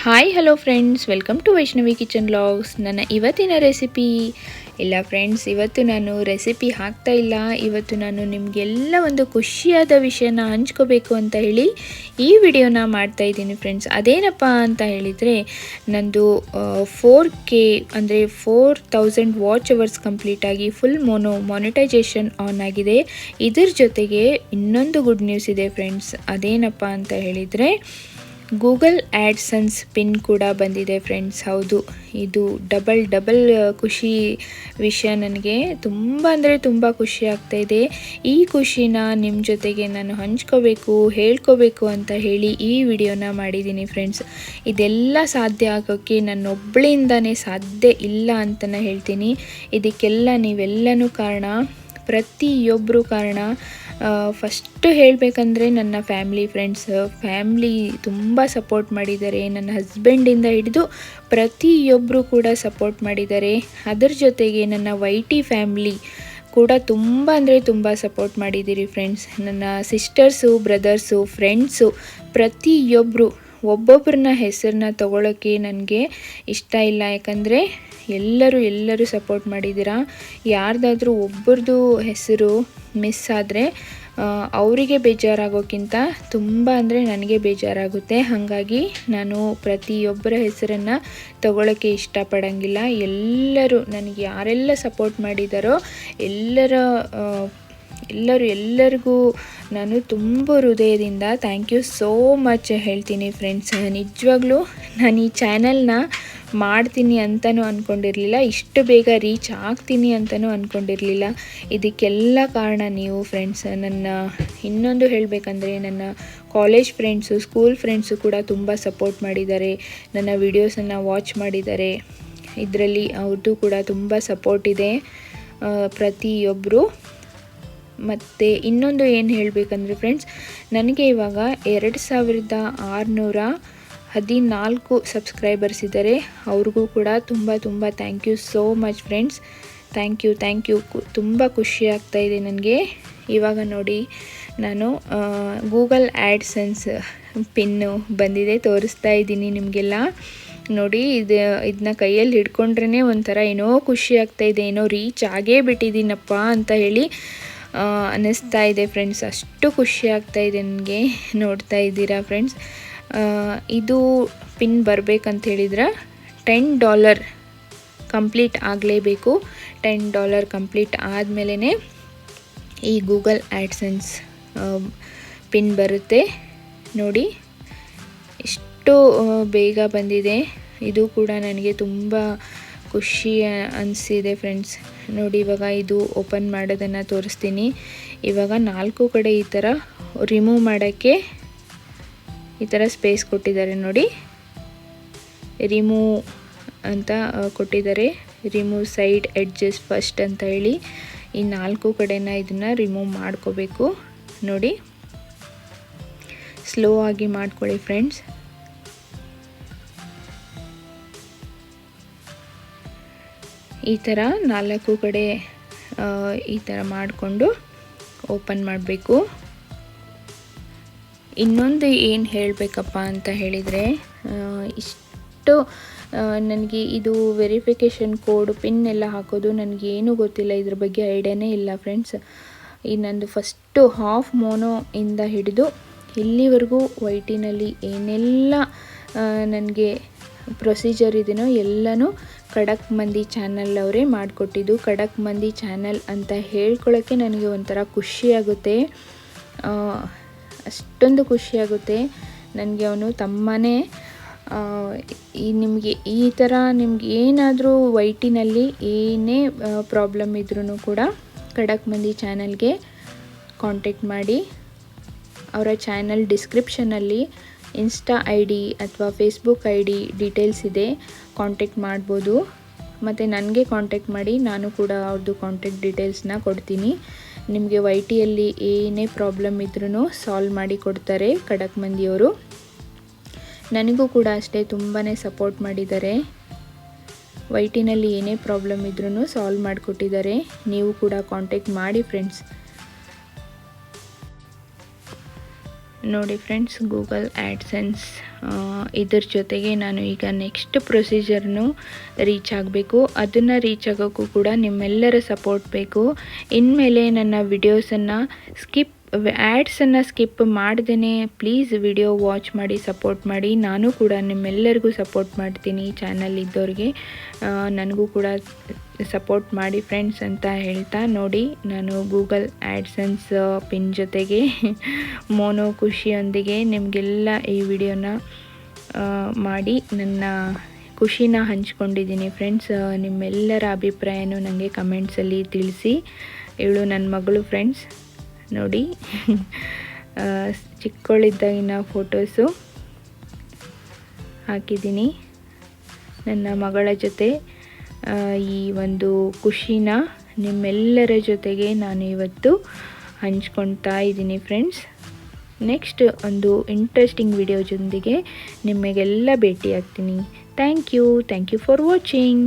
Hi hello friends, welcome to Vaishnavi kitchen vlogs. ನನ್ನ ಇವತ್ತಿನ recipe ಇಲ್ಲ ಫ್ರೆಂಡ್ಸ್, ಇವತ್ತು ನಾನು ರೆಸಿಪಿ ಹಾಕ್ತಾ ಇಲ್ಲ. ಇವತ್ತು ನಾನು ನಿಮಗೆಲ್ಲ ಒಂದು ಖುಷಿಯಾದ ವಿಷಯನ ಹಂಚ್ಕೋಬೇಕು ಅಂತ ಹೇಳಿ ಈ ವಿಡಿಯೋನ ಮಾಡ್ತಾ ಇದ್ದೀನಿ ಫ್ರೆಂಡ್ಸ್. ಅದೇನಪ್ಪ ಅಂತ ಹೇಳಿದರೆ, ನಂದು 4K ಅಂದರೆ 4000 ವಾಚ್ ಅವರ್ಸ್ ಕಂಪ್ಲೀಟಾಗಿ ಫುಲ್ ಮಾನಿಟೈಸೇಷನ್ ಆನ್ ಆಗಿದೆ. ಇದ್ರ ಜೊತೆಗೆ ಇನ್ನೊಂದು ಗುಡ್ ನ್ಯೂಸ್ ಇದೆ ಫ್ರೆಂಡ್ಸ್. ಅದೇನಪ್ಪ ಅಂತ ಹೇಳಿದರೆ, ಗೂಗಲ್ ಆ್ಯಡ್ಸೆನ್ಸ್ ಪಿನ್ ಕೂಡ ಬಂದಿದೆ ಫ್ರೆಂಡ್ಸ್. ಹೌದು, ಇದು ಡಬಲ್ ಖುಷಿ ವಿಷಯ. ನನಗೆ ತುಂಬ ಅಂದರೆ ತುಂಬ ಖುಷಿ ಆಗ್ತಾಯಿದೆ. ಈ ಖುಷಿನ ನಿಮ್ಮ ಜೊತೆಗೆ ನಾನು ಹೇಳ್ಕೋಬೇಕು ಅಂತ ಹೇಳಿ ಈ ವಿಡಿಯೋನ ಮಾಡಿದ್ದೀನಿ ಫ್ರೆಂಡ್ಸ್. ಇದೆಲ್ಲ ಸಾಧ್ಯ ಆಗೋಕ್ಕೆ ನನ್ನೊಬ್ಬಳಿಂದನೇ ಸಾಧ್ಯ ಇಲ್ಲ ಅಂತಲೇ ಹೇಳ್ತೀನಿ. ಇದಕ್ಕೆಲ್ಲ ನೀವೆಲ್ಲನೂ ಕಾರಣ, ಪ್ರತಿಯೊಬ್ಬರು ಕಾರಣ. ಫಸ್ಟು ಹೇಳಬೇಕಂದ್ರೆ ನನ್ನ ಫ್ಯಾಮ್ಲಿ ತುಂಬ ಸಪೋರ್ಟ್ ಮಾಡಿದ್ದಾರೆ. ನನ್ನ ಹಸ್ಬೆಂಡಿಂದ ಹಿಡಿದು ಪ್ರತಿಯೊಬ್ಬರು ಕೂಡ ಸಪೋರ್ಟ್ ಮಾಡಿದ್ದಾರೆ. ಅದರ ಜೊತೆಗೆ ನನ್ನ YT ಫ್ಯಾಮ್ಲಿ ಕೂಡ ತುಂಬ ಅಂದರೆ ತುಂಬ ಸಪೋರ್ಟ್ ಮಾಡಿದ್ದೀರಿ ಫ್ರೆಂಡ್ಸ್. ನನ್ನ ಸಿಸ್ಟರ್ಸು, ಬ್ರದರ್ಸು, ಫ್ರೆಂಡ್ಸು ಪ್ರತಿಯೊಬ್ಬರು ಒಬ್ಬೊಬ್ಬರನ್ನ ಹೆಸರನ್ನ ತಗೊಳ್ಳೋಕ್ಕೆ ನನಗೆ ಇಷ್ಟ ಇಲ್ಲ. ಯಾಕಂದರೆ ಎಲ್ಲರೂ ಸಪೋರ್ಟ್ ಮಾಡಿದ್ದೀರಾ. ಯಾರ್ದಾದ್ರೂ ಒಬ್ಬರದು ಹೆಸರು ಮಿಸ್ ಆದರೆ ಅವರಿಗೆ ಬೇಜಾರಾಗೋಕ್ಕಿಂತ ತುಂಬ ಅಂದರೆ ನನಗೆ ಬೇಜಾರಾಗುತ್ತೆ. ಹಾಗಾಗಿ ನಾನು ಪ್ರತಿಯೊಬ್ಬರ ಹೆಸರನ್ನು ತಗೊಳ್ಳೋಕ್ಕೆ ಇಷ್ಟಪಡೋಂಗಿಲ್ಲ. ಎಲ್ಲರೂ ನನಗೆ ಯಾರೆಲ್ಲ ಸಪೋರ್ಟ್ ಮಾಡಿದ್ದಾರೋ ಎಲ್ಲರಿಗೂ ನಾನು ತುಂಬ ಹೃದಯದಿಂದ ಥ್ಯಾಂಕ್ ಯು ಸೋ ಮಚ್ ಹೇಳ್ತೀನಿ ಫ್ರೆಂಡ್ಸ್. ನಿಜವಾಗ್ಲೂ ನಾನು ಈ ಚಾನಲ್ನ ಮಾಡ್ತೀನಿ ಅಂತಲೂ ಅಂದ್ಕೊಂಡಿರಲಿಲ್ಲ, ಇಷ್ಟು ಬೇಗ ರೀಚ್ ಆಗ್ತೀನಿ ಅಂತಲೂ ಅಂದ್ಕೊಂಡಿರಲಿಲ್ಲ. ಇದಕ್ಕೆಲ್ಲ ಕಾರಣ ನೀವು ಫ್ರೆಂಡ್ಸ್. ಇನ್ನೊಂದು ಹೇಳಬೇಕಂದ್ರೆ, ನನ್ನ ಕಾಲೇಜ್ ಫ್ರೆಂಡ್ಸು, ಸ್ಕೂಲ್ ಫ್ರೆಂಡ್ಸು ಕೂಡ ತುಂಬ ಸಪೋರ್ಟ್ ಮಾಡಿದ್ದಾರೆ. ನನ್ನ ವಿಡಿಯೋಸನ್ನು ವಾಚ್ ಮಾಡಿದ್ದಾರೆ. ಇದರಲ್ಲಿ ಅವ್ರದ್ದು ಕೂಡ ತುಂಬ ಸಪೋರ್ಟ್ ಇದೆ ಪ್ರತಿಯೊಬ್ಬರು. ಮತ್ತು ಇನ್ನೊಂದು ಏನು ಹೇಳಬೇಕಂದ್ರೆ ಫ್ರೆಂಡ್ಸ್, ನನಗೆ ಇವಾಗ 2614 ಸಬ್ಸ್ಕ್ರೈಬರ್ಸ್ ಇದ್ದಾರೆ. ಅವ್ರಿಗೂ ಕೂಡ ತುಂಬ thank you so much friends. Thank you. ತುಂಬ ಖುಷಿ ಆಗ್ತಾಯಿದೆ ನನಗೆ. ಇವಾಗ ನೋಡಿ, ನಾನು ಗೂಗಲ್ ಆ್ಯಡ್ಸೆನ್ಸ್ ಪಿನ್ನು ಬಂದಿದೆ, ತೋರಿಸ್ತಾ ಇದ್ದೀನಿ ನಿಮಗೆಲ್ಲ. ನೋಡಿ, ಇದನ್ನ ಕೈಯಲ್ಲಿ ಹಿಡ್ಕೊಂಡ್ರೇ ಒಂಥರ ಏನೋ ಖುಷಿ ಆಗ್ತಾಯಿದೆ, ಏನೋ ರೀಚ್ ಆಗೇ ಬಿಟ್ಟಿದ್ದೀನಪ್ಪ ಅಂತ ಹೇಳಿ ಅನ್ನಿಸ್ತಾ ಇದೆ ಫ್ರೆಂಡ್ಸ್. ಅಷ್ಟು ಖುಷಿ ಆಗ್ತಾಯಿದೆ ನನಗೆ. ನೋಡ್ತಾ ಇದ್ದೀರಾ ಫ್ರೆಂಡ್ಸ್, ಇದು ಪಿನ್ ಬರಬೇಕಂತ ಹೇಳಿದ್ರೆ $10 ಕಂಪ್ಲೀಟ್ ಆಗಲೇಬೇಕು. $10 ಕಂಪ್ಲೀಟ್ ಆದಮೇಲೆ ಈ ಗೂಗಲ್ ಆ್ಯಡ್ಸೆನ್ಸ್ ಪಿನ್ ಬರುತ್ತೆ. ನೋಡಿ, ಎಷ್ಟು ಬೇಗ ಬಂದಿದೆ. ಇದು ಕೂಡ ನನಗೆ ತುಂಬ ಖುಷಿ ಅನಿಸಿದೆ ಫ್ರೆಂಡ್ಸ್. ನೋಡಿ, ಇವಾಗ ಇದು ಓಪನ್ ಮಾಡೋದನ್ನು ತೋರಿಸ್ತೀನಿ. ಇವಾಗ 4 ಕಡೆ ಈ ಥರ ರಿಮೂವ್ ಮಾಡೋಕ್ಕೆ ಈ ಥರ ಸ್ಪೇಸ್ ಕೊಟ್ಟಿದ್ದಾರೆ. ನೋಡಿ, ರಿಮೂವ್ ಅಂತ ಕೊಟ್ಟಿದ್ದಾರೆ. ರಿಮೂವ್ ಸೈಡ್ ಎಡ್ಜಸ್ ಫಸ್ಟ್ ಅಂತ ಹೇಳಿ ಈ 4 ಕಡೆನ ಇದನ್ನು ರಿಮೂವ್ ಮಾಡ್ಕೋಬೇಕು. ನೋಡಿ, ಸ್ಲೋ ಆಗಿ ಮಾಡ್ಕೊಳ್ಳಿ ಫ್ರೆಂಡ್ಸ್. ಈ ಥರ 4 ಕಡೆ ಈ ಥರ ಮಾಡಿಕೊಂಡು ಓಪನ್ ಮಾಡಬೇಕು. ಇನ್ನೊಂದು ಏನು ಹೇಳಬೇಕಪ್ಪ ಅಂತ ಹೇಳಿದರೆ, ಇಷ್ಟು ನನಗೆ ಇದು ವೆರಿಫಿಕೇಷನ್ ಕೋಡ್ ಪಿನ್ ಎಲ್ಲ ಹಾಕೋದು ನನಗೇನು ಗೊತ್ತಿಲ್ಲ, ಇದ್ರ ಬಗ್ಗೆ ಐಡಿಯಾನೇ ಇಲ್ಲ ಫ್ರೆಂಡ್ಸ್. ಈ ನಂದು ಫಸ್ಟು ಹಾಫ್ ಮೋನೋಯಿಂದ ಹಿಡಿದು ಇಲ್ಲಿವರೆಗೂ YTನಲ್ಲಿ ಏನೆಲ್ಲ ನನಗೆ ಪ್ರೊಸೀಜರ್ ಇದೆಯೋ ಎಲ್ಲನೂ ಖಡಕ್ ಮಂದಿ ಚಾನಲ್ ಅವರೇ ಮಾಡಿಕೊಟ್ಟಿದ್ದು. ಖಡಕ್ ಮಂದಿ ಚಾನಲ್ ಅಂತ ಹೇಳ್ಕೊಳ್ಳೋಕ್ಕೆ ನನಗೆ ಒಂಥರ ಖುಷಿಯಾಗುತ್ತೆ, ಅಷ್ಟೊಂದು ಖುಷಿಯಾಗುತ್ತೆ ನನಗೆ. ಅವನು ತಮ್ಮನೇ ನಿಮಗೆ ಈ ಥರ ನಿಮ್ಗೆ ಏನಾದರೂ YTನಲ್ಲಿ ಏನೇ ಪ್ರಾಬ್ಲಮ್ ಇದ್ರೂ ಕೂಡ ಖಡಕ್ ಮಂದಿ ಚಾನಲ್ಗೆ ಕಾಂಟ್ಯಾಕ್ಟ್ ಮಾಡಿ. ಅವರ ಚಾನಲ್ ಡಿಸ್ಕ್ರಿಪ್ಷನಲ್ಲಿ ಇನ್ಸ್ಟಾ ID ಅಥವಾ ಫೇಸ್ಬುಕ್ ID ಡೀಟೇಲ್ಸ್ ಇದೆ, ಕಾಂಟ್ಯಾಕ್ಟ್ ಮಾಡ್ಬೋದು. ಮತ್ತು ನನಗೆ ಕಾಂಟ್ಯಾಕ್ಟ್ ಮಾಡಿ, ನಾನು ಕೂಡ ಅವ್ರದ್ದು ಕಾಂಟ್ಯಾಕ್ಟ್ ಡೀಟೇಲ್ಸ್ನ ಕೊಡ್ತೀನಿ. ನಿಮಗೆ YTಯಲ್ಲಿ ಏನೇ ಪ್ರಾಬ್ಲಮ್ ಇದ್ರೂ ಸಾಲ್ವ್ ಮಾಡಿ ಕೊಡ್ತಾರೆ ಖಡಕ್ ಮಂದಿಯವರು. ನನಗೂ ಕೂಡ ಅಷ್ಟೇ ತುಂಬಾ ಸಪೋರ್ಟ್ ಮಾಡಿದ್ದಾರೆ. YTನಲ್ಲಿ ಏನೇ ಪ್ರಾಬ್ಲಮ್ ಇದ್ರೂ ಸಾಲ್ವ್ ಮಾಡಿಕೊಟ್ಟಿದ್ದಾರೆ. ನೀವು ಕೂಡ ಕಾಂಟ್ಯಾಕ್ಟ್ ಮಾಡಿ ಫ್ರೆಂಡ್ಸ್. ನೋಡಿ ಫ್ರೆಂಡ್ಸ್, ಗೂಗಲ್ ಆ್ಯಡ್ಸೆನ್ಸ್ ಇದ್ರ ಜೊತೆಗೆ ನಾನು ಈಗ ನೆಕ್ಸ್ಟ್ ಪ್ರೊಸೀಜರ್ನು ರೀಚ್ ಆಗಬೇಕು. ಅದನ್ನು ರೀಚ್ ಆಗೋಕ್ಕೂ ಕೂಡ ನಿಮ್ಮೆಲ್ಲರ ಸಪೋರ್ಟ್ ಬೇಕು. ಇನ್ಮೇಲೆ ನನ್ನ ವಿಡಿಯೋಸನ್ನು ಆ್ಯಡ್ಸನ್ನು ಸ್ಕಿಪ್ ಮಾಡ್ದೇ ಪ್ಲೀಸ್ ವಿಡಿಯೋ ವಾಚ್ ಮಾಡಿ ಸಪೋರ್ಟ್ ಮಾಡಿ. ನಾನು ಕೂಡ ನಿಮ್ಮೆಲ್ಲರಿಗೂ ಸಪೋರ್ಟ್ ಮಾಡ್ತೀನಿ. ಚಾನಲ್ ಇದ್ದವ್ರಿಗೆ ನನಗೂ ಕೂಡ ಸಪೋರ್ಟ್ ಮಾಡಿ ಫ್ರೆಂಡ್ಸ್ ಅಂತ ಹೇಳ್ತಾ, ನೋಡಿ ನಾನು ಗೂಗಲ್ ಆ್ಯಡ್ಸೆನ್ಸ್ ಪಿನ್ ಜೊತೆಗೆ ಮೋನೋ ಖುಷಿಯೊಂದಿಗೆ ನಿಮಗೆಲ್ಲ ಈ ವಿಡಿಯೋನ ಮಾಡಿ ನನ್ನ ಖುಷಿನ ಹಂಚ್ಕೊಂಡಿದ್ದೀನಿ ಫ್ರೆಂಡ್ಸ್. ನಿಮ್ಮೆಲ್ಲರ ಅಭಿಪ್ರಾಯನೂ ನನಗೆ ಕಮೆಂಟ್ಸಲ್ಲಿ ತಿಳಿಸಿ. ಇವಳು ನನ್ನ ಮಗಳು ಫ್ರೆಂಡ್ಸ್, ನೋಡಿ ಚಿಕ್ಕವಳಿದ್ದಾಗಿನ ಫೋಟೋಸು ಹಾಕಿದ್ದೀನಿ. ನನ್ನ ಮಗಳ ಜೊತೆ ಈ ಒಂದು ಖುಷಿನ ನಿಮ್ಮೆಲ್ಲರ ಜೊತೆಗೆ ನಾನು ಇವತ್ತು ಹಂಚ್ಕೊಳ್ತಾ ಇದ್ದೀನಿ ಫ್ರೆಂಡ್ಸ್. ನೆಕ್ಸ್ಟ್ ಒಂದು ಇಂಟ್ರೆಸ್ಟಿಂಗ್ ವಿಡಿಯೋ ಜೊತೆಗೆ ನಿಮಗೆಲ್ಲ ಭೇಟಿ ಆಗ್ತೀನಿ. Thank you for watching.